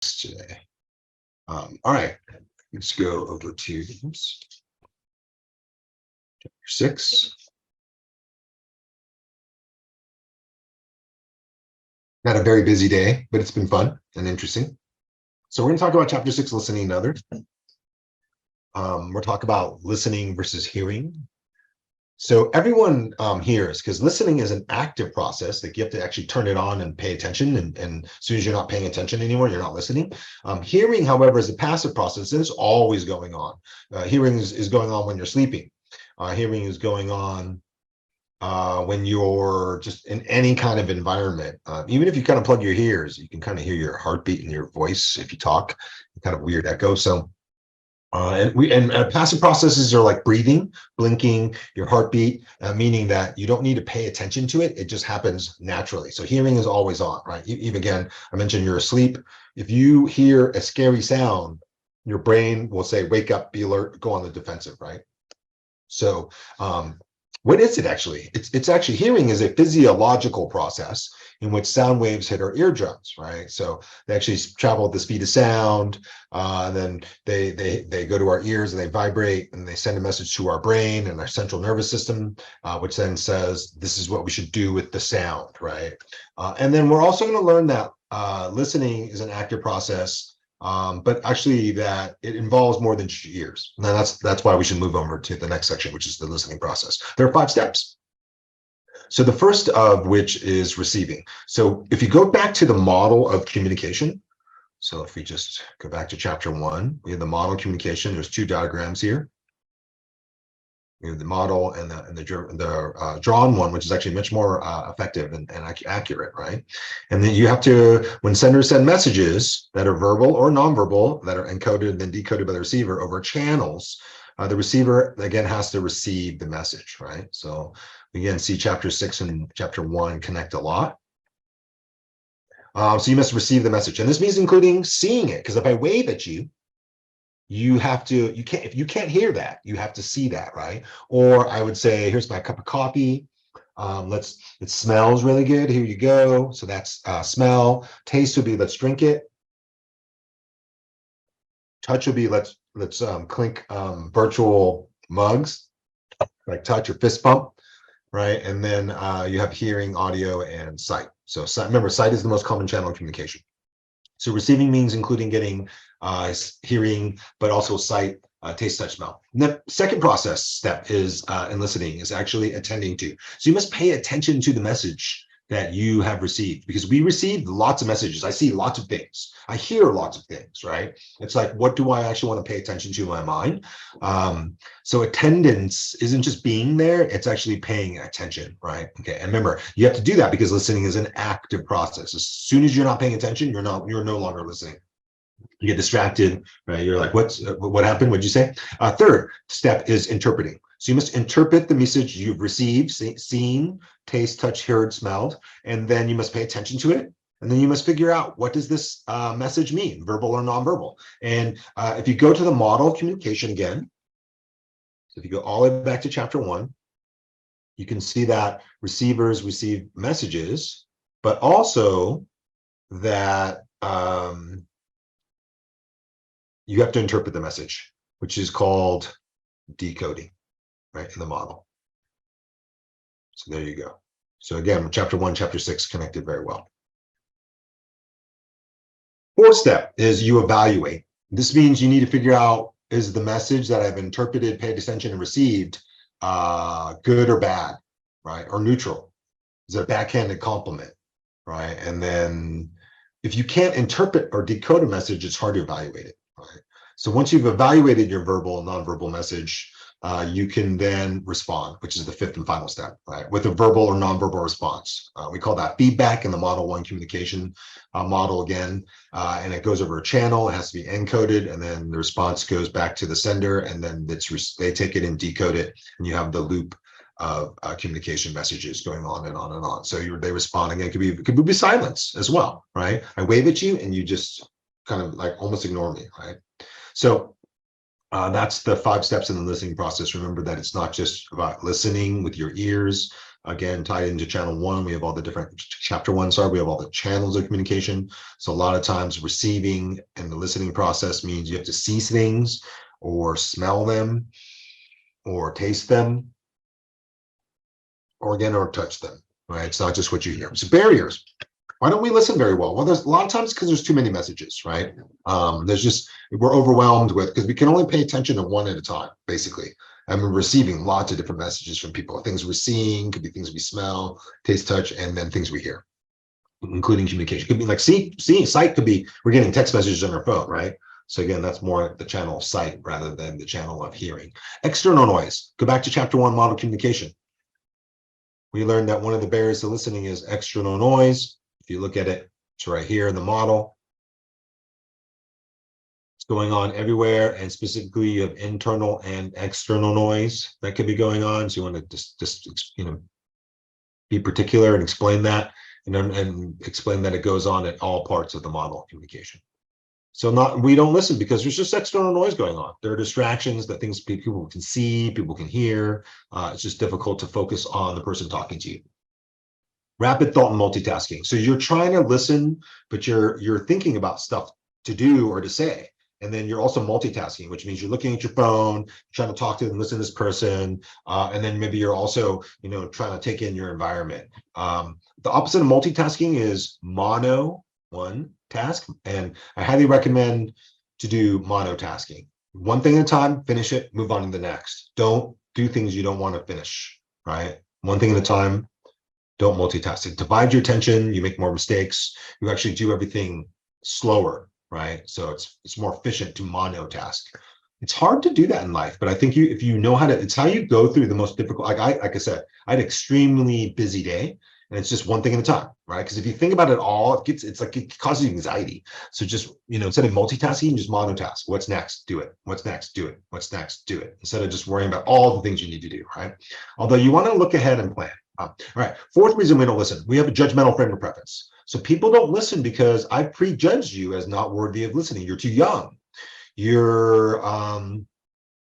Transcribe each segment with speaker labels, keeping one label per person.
Speaker 1: today. All right, let's go over to chapter 6. Had a very busy day, but it's been fun and interesting. So we're going to talk about chapter 6, listening and other. We'll talk about listening versus hearing. So everyone hears, because listening is an active process. Like you have to actually turn it on and pay attention. And as soon as you're not paying attention anymore, you're not listening. Hearing, however, is a passive process. And it's always going on. Hearing is going on when you're sleeping. Hearing is going on when you're just in any kind of environment. Even if you kind of plug your ears, you can kind of hear your heartbeat in your voice if you talk. Kind of weird echo. So and passive processes are like breathing, blinking, your heartbeat, meaning that you don't need to pay attention to it. It just happens naturally. So hearing is always on, right? Even again, I mentioned you're asleep. If you hear a scary sound, your brain will say, wake up, be alert, go on the defensive, right? So what is it actually? It's actually, hearing is a physiological process in which sound waves hit our eardrums, right? So they actually travel at the speed of sound, and then they go to our ears and they vibrate and they send a message to our brain and our central nervous system, which then says, this is what we should do with the sound, right? And then we're also going to learn that listening is an active process, but actually that it involves more than just your ears. And that's why we should move over to the next section, which is the listening process. There are 5 steps. So the first of which is receiving. So if you go back to the model of communication, so if we just go back to chapter 1, we have the model of communication. There's 2 diagrams here. We have the model and the drawn one, which is actually much more effective and accurate, right? And then you have to, when senders send messages that are verbal or nonverbal, that are encoded and then decoded by the receiver over channels, the receiver, again, has to receive the message, right? So again, see chapter 6 and chapter 1 connect a lot. So you must receive the message. And this means including seeing it, because if I wave at you, if you can't hear that, you have to see that, right? Or I would say, here's my cup of coffee. It smells really good. Here you go. So that's smell. Taste would be, let's drink it. Touch would be, let's clink virtual mugs, like touch or fist pump, right? And then you have hearing, audio, and sight. So remember, sight is the most common channel of communication. So receiving means including getting hearing, but also sight, taste, touch, smell. And the second process step is in listening is actually attending to. So you must pay attention to the message that you have received, because we receive lots of messages. I see lots of things. I hear lots of things, right? It's like, what do I actually want to pay attention to in my mind? So attendance isn't just being there, it's actually paying attention, right? Okay, and remember, you have to do that because listening is an active process. As soon as you're not paying attention, you're no longer listening. You get distracted, right? You're like, what happened? What'd you say? Third step is interpreting. So you must interpret the message you've received, seen, taste, touch, heard, smelled, and then you must pay attention to it. And then you must figure out, what does this message mean, verbal or nonverbal? And if you go to the model of communication again, so if you go all the way back to chapter 1, you can see that receivers receive messages, but also that you have to interpret the message, which is called decoding, right, in the model. So there you go. So again, chapter 1, chapter 6 connected very well. 4th step is you evaluate. This means you need to figure out, is the message that I've interpreted, paid attention, and received good or bad, right, or neutral? Is it a backhanded compliment, right? And then if you can't interpret or decode a message, it's hard to evaluate it, right? So once you've evaluated your verbal and nonverbal message, you can then respond, which is the 5th and final step, right? With a verbal or nonverbal response. We call that feedback in the Model 1 communication model again. And it goes over a channel, it has to be encoded, and then the response goes back to the sender, and then they take it and decode it, and you have the loop of communication messages going on and on and on. So they respond again. It could be silence as well, right? I wave at you and you just kind of like almost ignore me, right? So that's the 5 steps in the listening process. Remember that it's not just about listening with your ears, Again, tied into channel 1, we have all the different chapter 1, sorry, we have all the channels of communication. So a lot of times receiving and the listening process means you have to see things or smell them or taste them or again, or touch them, right? It's not just what you hear. So barriers. Why don't we listen very well? Well, there's a lot of times because there's too many messages, right? There's just, we're overwhelmed with, because we can only pay attention to one at a time, basically. And we're receiving lots of different messages from people. Things we're seeing, could be things we smell, taste, touch, and then things we hear, including communication. Could be like seeing, sight could be, we're getting text messages on our phone, right? So again, that's more the channel of sight rather than the channel of hearing. External noise. Go back to chapter 1, model communication. We learned that one of the barriers to listening is external noise. If you look at it, it's right here in the model. It's going on everywhere, and specifically you have internal and external noise that could be going on. So you want to just be particular and explain that, and explain that it goes on at all parts of the model of communication. So we don't listen because there's just external noise going on. There are distractions, that things people can see, people can hear. It's just difficult to focus on the person talking to you. Rapid thought and multitasking. So you're trying to listen, but you're thinking about stuff to do or to say. And then you're also multitasking, which means you're looking at your phone, trying to talk to and listen to this person. And then maybe you're also, trying to take in your environment. The opposite of multitasking is mono, one task. And I highly recommend to do monotasking. One thing at a time, finish it, move on to the next. Don't do things you don't want to finish, right? One thing at a time. Don't multitask it. Divide your attention, you make more mistakes. You actually do everything slower, right? So it's more efficient to monotask. It's hard to do that in life, but I think if you know how to, it's how you go through the most difficult, like I said, I had an extremely busy day, and it's just one thing at a time, right? Because if you think about it all, it's like it causes you anxiety. So just, instead of multitasking, just monotask. What's next? Do it. What's next? Do it. What's next? Do it. Instead of just worrying about all the things you need to do, right? Although you want to look ahead and plan. All right. Fourth reason we don't listen. We have a judgmental frame of reference. So people don't listen because I prejudged you as not worthy of listening. You're too young. You're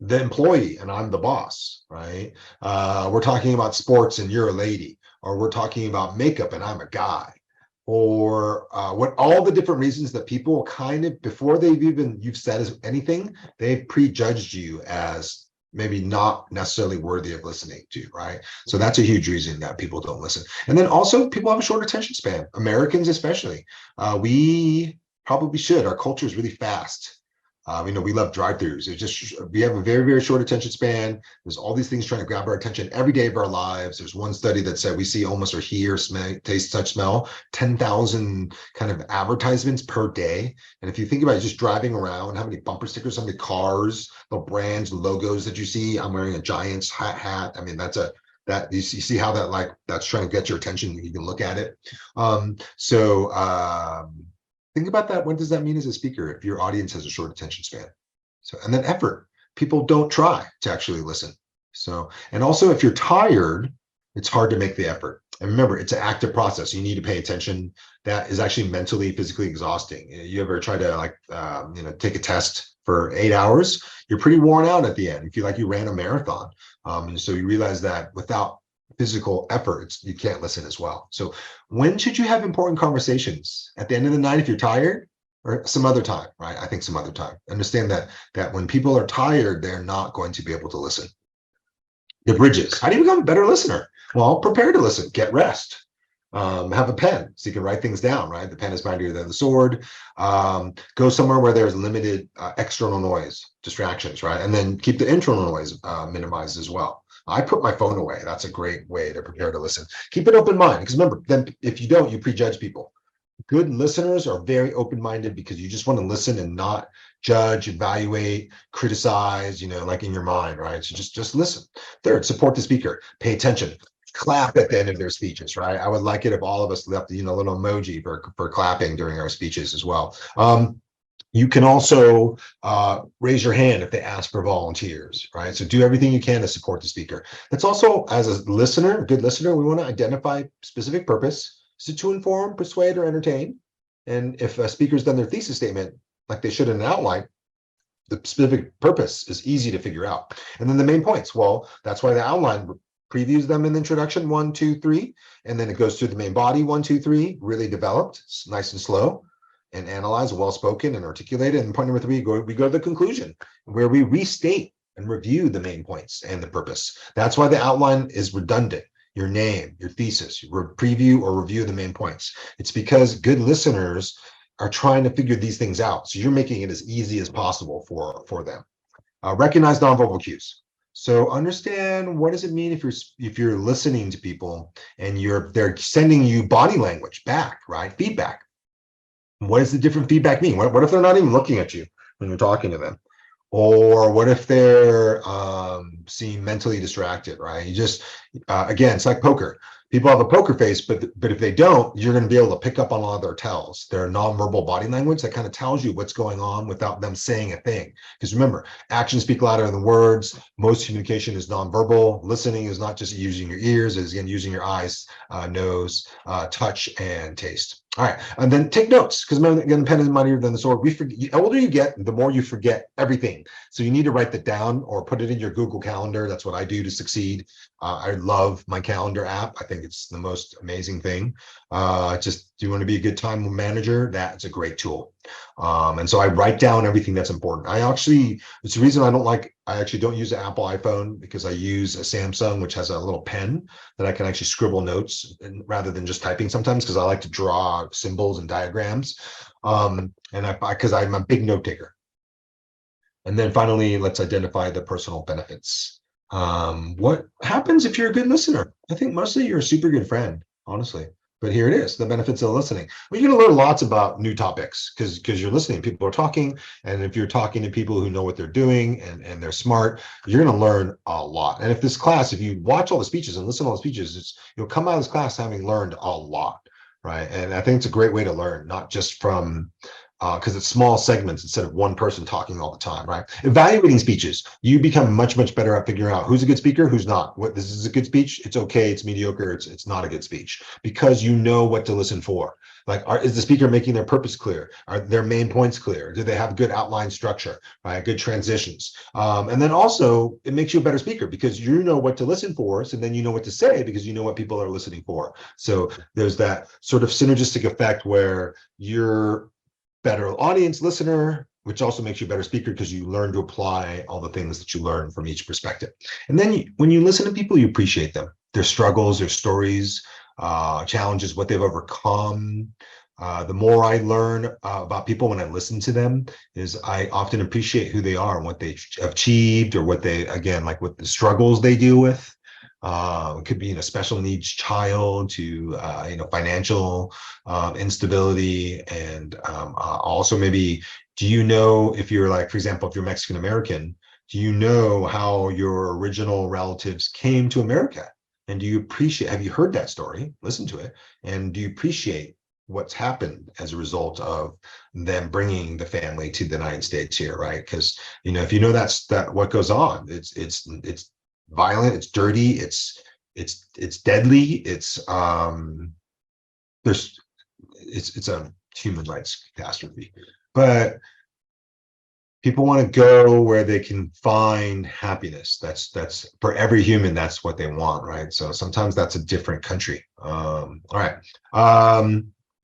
Speaker 1: the employee and I'm the boss, right? We're talking about sports and you're a lady, or we're talking about makeup and I'm a guy, or what all the different reasons that people kind of, before you've said anything, they've prejudged you as maybe not necessarily worthy of listening to, right? So that's a huge reason that people don't listen. And then also people have a short attention span, Americans especially. We probably should. Our culture is really fast. We love drive-throughs. It's just, we have a very, very short attention span. There's all these things trying to grab our attention every day of our lives. There's one study that said we see almost, or hear, smell, taste, touch, smell, 10,000 kind of advertisements per day. And if you think about it, just driving around, how many bumper stickers, how many cars, the brands, logos that you see. I'm wearing a Giants hat. I mean, that you see how that's trying to get your attention. You can look at it. Think about that. What does that mean as a speaker if your audience has a short attention span? So, and then effort. People don't try to actually listen. So, and also if you're tired, it's hard to make the effort. And remember, it's an active process. You need to pay attention. That is actually mentally, physically exhausting. You ever try to take a test for 8 hours? You're pretty worn out at the end. You feel like you ran a marathon. And so you realize that without physical effort, you can't listen as well. So when should you have important conversations? At the end of the night if you're tired, or some other time, right? I think some other time. Understand that when people are tired, they're not going to be able to listen. The bridges. How do you become a better listener? Well, prepare to listen, get rest. Have a pen so you can write things down, right? The pen is mightier than the sword. Go somewhere where there's limited external noise, distractions, right? And then keep the internal noise minimized as well. I put my phone away. That's a great way to prepare to listen. Keep an open mind, because remember, then if you don't, you prejudge people. Good listeners are very open-minded because you just want to listen and not judge, evaluate, criticize, like in your mind, right? So just listen. Third, support the speaker. Pay attention. Clap at the end of their speeches, right? I would like it if all of us left, a little emoji for clapping during our speeches as well. You can also raise your hand if they ask for volunteers, right? So do everything you can to support the speaker. That's also, as a listener, a good listener, we want to identify specific purpose. Is it to inform, persuade, or entertain? And if a speaker's done their thesis statement like they should in an outline, the specific purpose is easy to figure out. And then the main points. Well, that's why the outline previews them in the introduction, 1, 2, 3, and then it goes through the main body, 1, 2, 3, really developed, nice and slow, and analyzed, well-spoken and articulated. And point number 3, we go to the conclusion, where we restate and review the main points and the purpose. That's why the outline is redundant. Your name, your thesis, your preview or review the main points. It's because good listeners are trying to figure these things out. So you're making it as easy as possible for them. Recognize nonverbal cues. So understand, what does it mean if you're listening to people and they're sending you body language back, right? Feedback. What does the different feedback mean? What if they're not even looking at you when you're talking to them? Or what if they're seem mentally distracted, right? You just, again, it's like poker. People have a poker face, but if they don't, you're going to be able to pick up on a lot of their tells, their nonverbal body language that kind of tells you what's going on without them saying a thing. Because remember, actions speak louder than words. Most communication is nonverbal. Listening is not just using your ears, it's again using your eyes, nose, touch, and taste. All right, and then take notes, because remember, again, the pen is mightier than the sword. The older you get, the more you forget everything. So you need to write that down or put it in your Google Calendar. That's what I do to succeed. I love my calendar app. I think it's the most amazing thing. Just, do you want to be a good time manager? That's a great tool. And so I write down everything that's important. It's the reason I actually don't use an Apple iPhone, because I use a Samsung, which has a little pen that I can actually scribble notes rather than just typing sometimes, because I like to draw symbols and diagrams. Because I'm a big note taker. And then finally, let's identify the personal benefits. What happens if you're a good listener? I think mostly you're a super good friend, honestly. But here it is, the benefits of listening. Well, you're going to learn lots about new topics because you're listening. People are talking. And if you're talking to people who know what they're doing and they're smart, you're going to learn a lot. And if you watch all the speeches and listen to all the speeches, you'll come out of this class having learned a lot, right? And I think it's a great way to learn, not just from because it's small segments instead of one person talking all the time, right? Evaluating speeches, you become much, much better at figuring out who's a good speaker, who's not. This is a good speech, it's okay, it's mediocre, it's not a good speech, because you know what to listen for. Like, is the speaker making their purpose clear? Are their main points clear? Do they have good outline structure, right? Good transitions. And then also, it makes you a better speaker because you know what to listen for, so then you know what to say because you know what people are listening for. So there's that sort of synergistic effect where you're better audience listener, which also makes you a better speaker because you learn to apply all the things that you learn from each perspective. And then when you listen to people, you appreciate them, their struggles, their stories, challenges, what they've overcome. The more I learn about people when I listen to them, is I often appreciate who they are and what they've achieved, or what what the struggles they deal with. It could be a special needs child to financial instability, and also maybe, do you know, if you're for example, if you're Mexican American, do you know how your original relatives came to America? And have you heard that story? Listen to it. And do you appreciate what's happened as a result of them bringing the family to the United States here, right? Because if you know that's what goes on, it's violent, it's dirty, it's deadly, it's a human rights catastrophe. But people want to go where they can find happiness. That's for every human, that's what they want, right? So sometimes that's a different country. All right.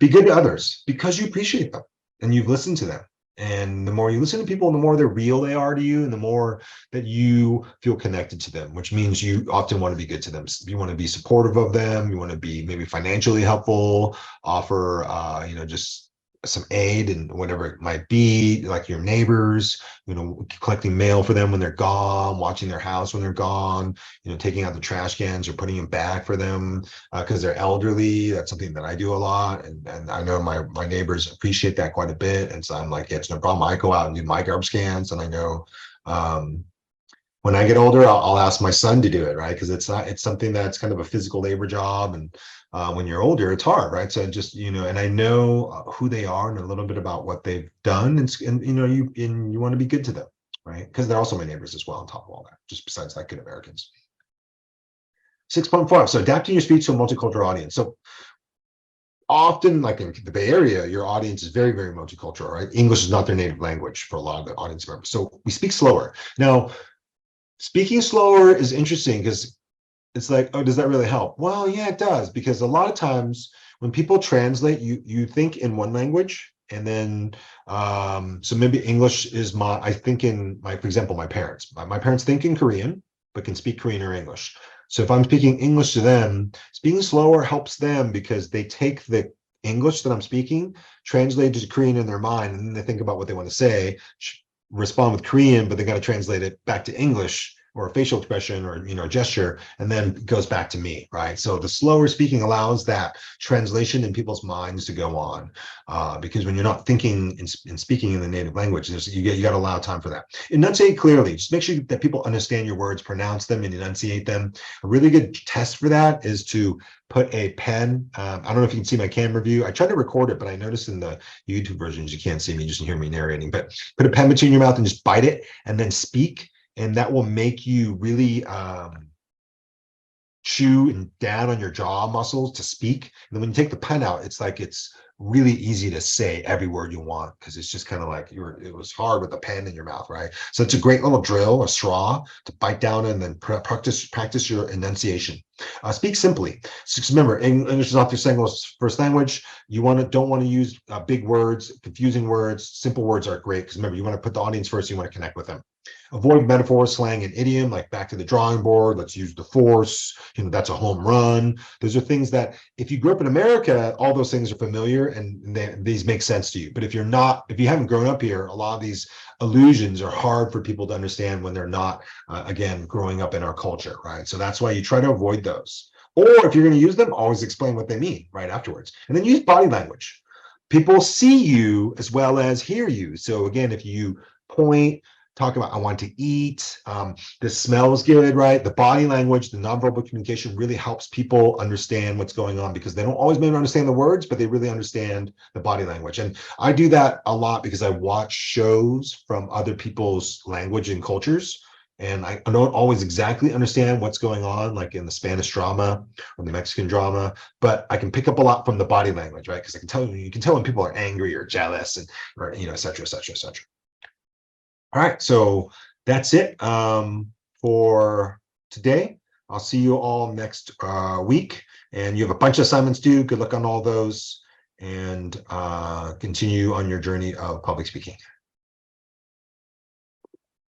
Speaker 1: Be good to others because you appreciate them and you've listened to them. And the more you listen to people, the more they're real they are to you, and the more that you feel connected to them, which means you often want to be good to them. You want to be supportive of them. You want to be maybe financially helpful, offer, just some aid and whatever it might be, like your neighbors, collecting mail for them when they're gone, watching their house when they're gone, taking out the trash cans or putting them back for them because they're elderly. That's something that I do a lot. And I know my neighbors appreciate that quite a bit. And so I'm like, yeah, it's no problem. I go out and do my garbage cans. And I know when I get older, I'll ask my son to do it, right? Because it's something that's kind of a physical labor job. And when you're older, it's hard, right? So just, and I know who they are and a little bit about what they've done, and you want to be good to them, right? Because they're also my neighbors as well, on top of all that, just besides good Americans. 6.5, so adapting your speech to a multicultural audience. So often, like in the Bay Area, your audience is very, very multicultural, right? English is not their native language for a lot of the audience members. So we speak slower. Now, speaking slower is interesting because it's like, oh, does that really help? Well, yeah, it does, because a lot of times when people translate, you think in one language, and then so maybe English is I think in my, for example, my parents. My parents think in Korean, but can speak Korean or English. So if I'm speaking English to them, speaking slower helps them because they take the English that I'm speaking, translate it to Korean in their mind, and then they think about what they want to say, respond with Korean, but they got to translate it back to English or a facial expression or a gesture, and then it goes back to me, right? So the slower speaking allows that translation in people's minds to go on, because when you're not thinking and speaking in the native language, you got to allow time for that. Enunciate clearly. Just make sure that people understand your words, pronounce them, and enunciate them. A really good test for that is to put a pen. I don't know if you can see my camera view. I tried to record it, but I noticed in the YouTube versions you can't see me, just hear me narrating. But put a pen between your mouth and just bite it, and then speak. And that will make you really chew and down on your jaw muscles to speak. And then when you take the pen out, it's like it's really easy to say every word you want, because it's just kind of like it was hard with a pen in your mouth, right? So it's a great little drill, a straw to bite down and then practice your enunciation. Speak simply. So remember, English is not your first language. You don't want to use big words, confusing words. Simple words are great, because remember, you want to put the audience first. You want to connect with them. Avoid metaphor, slang, and idiom, like back to the drawing board, let's use the force, that's a home run. Those are things that if you grew up in America, all those things are familiar and these make sense to you. But if you haven't grown up here, a lot of these allusions are hard for people to understand when they're not, again, growing up in our culture, right? So that's why you try to avoid those. Or if you're going to use them, always explain what they mean right afterwards. And then use body language. People see you as well as hear you. So again, if you point, talk about, I want to eat, this smells good, right? The body language, the nonverbal communication really helps people understand what's going on, because they don't always maybe understand the words, but they really understand the body language. And I do that a lot because I watch shows from other people's language and cultures. And I don't always exactly understand what's going on, like in the Spanish drama or the Mexican drama, but I can pick up a lot from the body language, right? Because you can tell when people are angry or jealous, and or et cetera, et cetera, et cetera. All right, so that's it for today. I'll see you all next week, and you have a bunch of assignments due. Good luck on all those, and continue on your journey of public speaking.